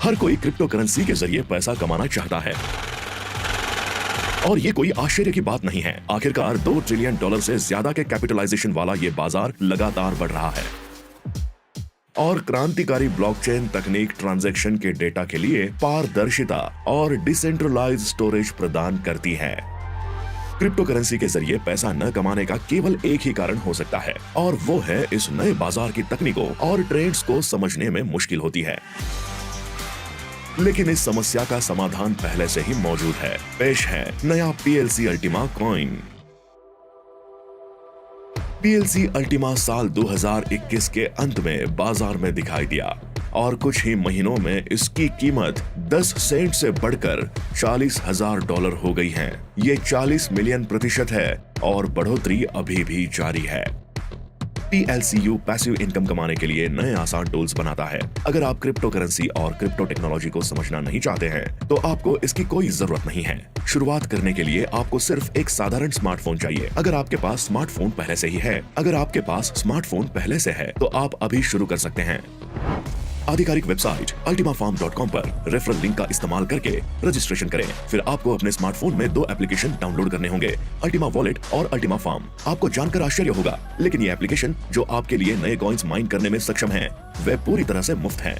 हर कोई crypto currency के जरिए पैसा कमाना चाहता है और ये कोई आश्चर्य की बात नहीं है। आखिरकार $2 ट्रिलियन से ज्यादा के कैपिटलाइजेशन वाला ये बाजार लगातार बढ़ रहा है और क्रांतिकारी ब्लॉकचेन तकनीक ट्रांजैक्शन के डेटा के लिए पारदर्शिता और डिसेंट्रलाइज्ड स्टोरेज प्रदान करती है। क्रिप्टो करेंसी के जरिए पैसा न कमाने का केवल एक ही कारण हो सकता है और वो है इस नए बाजार की तकनीकों और ट्रेंड्स को समझने में मुश्किल होती है, लेकिन इस समस्या का समाधान पहले से ही मौजूद है। पेश है नया PLC Ultima coin. PLC Ultima साल 2021 के अंत में बाजार में दिखाई दिया और कुछ ही महीनों में इसकी कीमत 10 सेंट से बढ़कर $40,000 हो गई है। ये 40 मिलियन प्रतिशत है और बढ़ोतरी अभी भी जारी है। PLCU पैसिव इनकम कमाने के लिए नए आसान टूल्स बनाता है। अगर आप क्रिप्टो करेंसी और क्रिप्टो टेक्नोलॉजी को समझना नहीं चाहते हैं, तो आपको इसकी कोई जरूरत नहीं है। शुरुआत करने के लिए आपको सिर्फ एक साधारण स्मार्टफोन चाहिए। अगर आपके पास स्मार्टफोन पहले से है, तो आप अभी शुरू कर सकते हैं। आधिकारिक वेबसाइट ultimafarm.com पर रेफरल लिंक का इस्तेमाल करके रजिस्ट्रेशन करें। फिर आपको अपने स्मार्टफोन में 2 एप्लीकेशन डाउनलोड करने होंगे, अल्टीमा वॉलेट और अल्टीमा फार्म। आपको जानकर आश्चर्य होगा, लेकिन ये एप्लीकेशन जो आपके लिए नए कॉइन्स माइन करने में सक्षम है, वे पूरी तरह से मुफ्त हैं।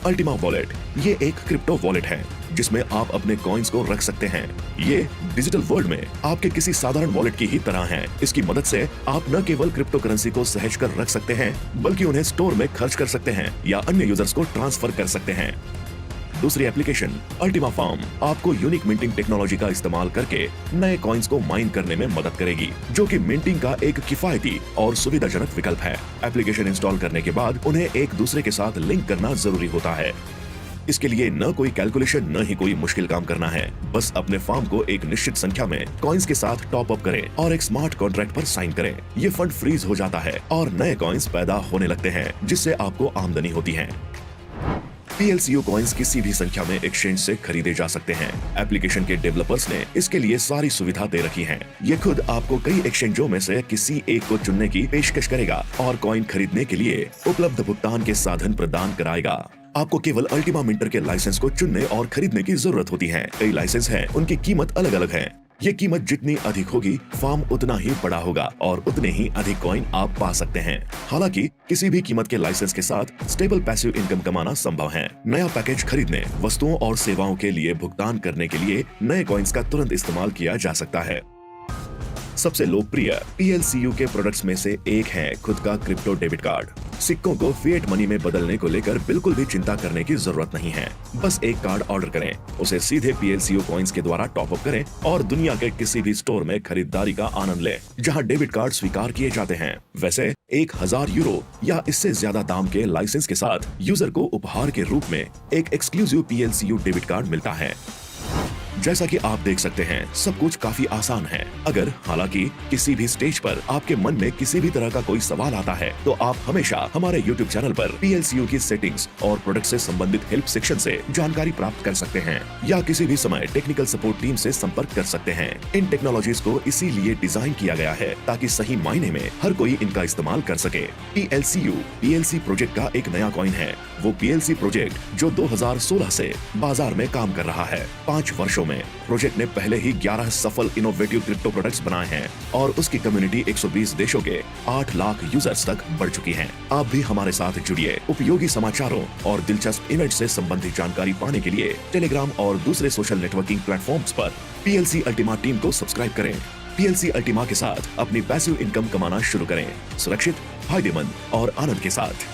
अल्टीमा वॉलेट ये एक क्रिप्टो वॉलेट है जिसमें आप अपने कॉइन्स को रख सकते हैं। ये डिजिटल वर्ल्ड में आपके किसी साधारण वॉलेट की ही तरह है। इसकी मदद से आप न केवल क्रिप्टो करेंसी को सहेज कर रख सकते हैं, बल्कि उन्हें स्टोर में खर्च कर सकते हैं या अन्य यूजर्स को ट्रांसफर कर सकते हैं। दूसरी एप्लीकेशन अल्टीमा फार्म आपको यूनिक मिंटिंग टेक्नोलॉजी का इस्तेमाल करके नए कॉइन्स को माइन करने में मदद करेगी, जो कि मिंटिंग का एक किफायती और सुविधाजनक विकल्प है। एप्लीकेशन इंस्टॉल करने के बाद उन्हें एक दूसरे के साथ लिंक करना जरूरी होता है। इसके लिए न कोई कैलकुलेशन न ही कोई मुश्किल काम करना है। बस अपने फार्म को एक निश्चित संख्या में कॉइन्स के साथ टॉप अप करें और एक स्मार्ट कॉन्ट्रैक्ट पर साइन करें। ये फंड फ्रीज हो जाता है और नए कॉइन्स पैदा होने लगते हैं, जिससे आपको आमदनी होती है। PLCU कॉइन्स किसी भी संख्या में एक्सचेंज से खरीदे जा सकते हैं। एप्लीकेशन के डेवलपर्स ने इसके लिए सारी सुविधा दे रखी है। ये खुद आपको कई एक्सचेंजों में से किसी एक को चुनने की पेशकश करेगा और कॉइन खरीदने के लिए उपलब्ध भुगतान के साधन प्रदान कराएगा। आपको केवल अल्टीमा मिंटर के लाइसेंस को चुनने और खरीदने की जरूरत होती है। कई लाइसेंस हैं, उनकी कीमत अलग अलग है। ये कीमत जितनी अधिक होगी, फार्म उतना ही बड़ा होगा और उतने ही अधिक कॉइन आप पा सकते हैं। हालांकि किसी भी कीमत के लाइसेंस के साथ स्टेबल पैसिव इनकम कमाना संभव है। नया पैकेज खरीदने, वस्तुओं और सेवाओं के लिए भुगतान करने के लिए नए कॉइन्स का तुरंत इस्तेमाल किया जा सकता है। सबसे लोकप्रिय PLCU के प्रोडक्ट्स में से एक है खुद का क्रिप्टो डेबिट कार्ड। सिक्कों को फिएट मनी में बदलने को लेकर बिल्कुल भी चिंता करने की जरूरत नहीं है। बस एक कार्ड ऑर्डर करें, उसे सीधे PLCU कॉइन्स के द्वारा टॉप अप करें और दुनिया के किसी भी स्टोर में खरीदारी का आनंद लें जहां डेबिट कार्ड स्वीकार किए जाते हैं। वैसे 1000 यूरो या इससे ज्यादा दाम के लाइसेंस के साथ यूजर को उपहार के रूप में एक एक्सक्लूसिव PLCU डेबिट कार्ड मिलता है। जैसा कि आप देख सकते हैं, सब कुछ काफी आसान है। अगर हालांकि किसी भी स्टेज पर आपके मन में किसी भी तरह का कोई सवाल आता है, तो आप हमेशा हमारे YouTube चैनल पर PLCU की सेटिंग्स और प्रोडक्ट से संबंधित हेल्प सेक्शन से जानकारी प्राप्त कर सकते हैं या किसी भी समय टेक्निकल सपोर्ट टीम से संपर्क कर सकते हैं। इन टेक्नोलॉजीज को इसीलिए डिजाइन किया गया है ताकि सही मायने में हर कोई इनका इस्तेमाल कर सके। PLCU PLC प्रोजेक्ट का एक नया कॉइन है। वो PLC प्रोजेक्ट जो 2016 से बाजार में काम कर रहा है। 5 वर्षों में प्रोजेक्ट ने पहले ही 11 सफल इनोवेटिव क्रिप्टो प्रोडक्ट्स बनाए हैं और उसकी कम्युनिटी 120 देशों के 8 लाख यूजर्स तक बढ़ चुकी है। आप भी हमारे साथ जुड़िए। उपयोगी समाचारों और दिलचस्प इवेंट से संबंधित जानकारी पाने के लिए टेलीग्राम और दूसरे सोशल नेटवर्किंग प्लेटफॉर्म्स पर PLC अल्टीमा टीम को सब्सक्राइब करें। PLC अल्टीमा के साथ अपनी पैसिव इनकम कमाना शुरू करें, सुरक्षित, फायदेमंद और आनंद के साथ।